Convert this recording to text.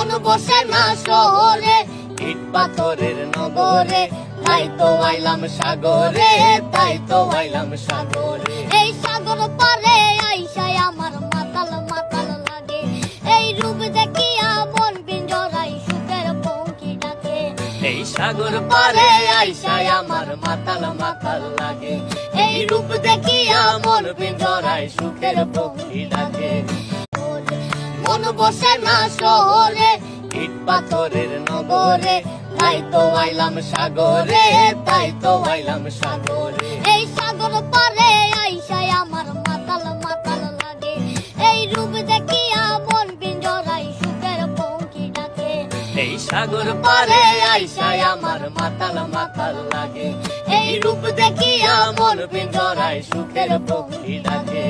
মন বসে না শহরে, ইট পাথরের নগরে, তাই তো আইলাম সাগরে, তাই তো আইলাম সাগরে। এই সাগর পারে আইসায় আমার মাতাল মাতাল লাগে, এই রূপ দেখিয়া মন পিঞ্জরাই সুখের পঙ্কি ডাকে। এই সাগর পারে আইসায় আমার মাতাল মাতাল লাগে, এই রূপ দেখিয়া মন পিঞ্জরায় সুখের পক্ষী ডাকে। মন বসে না শহরে, ইট পাথরের নগরে, তাই তো আইলাম সাগরে, তাই তো আইলাম সাগরে। এই সাগর পারে আইসায় আমার মাতাল মাতাল লাগে, এই রূপ দেখিয়া মন পিঞ্জরাই সুখের পঙ্কি ডাকে। এই সাগর পারে আইসায় আমার মাতাল মাতাল লাগে, এই রূপ দেখিয়া মন পিঞ্জরায় সুখের পক্ষী ডাকে।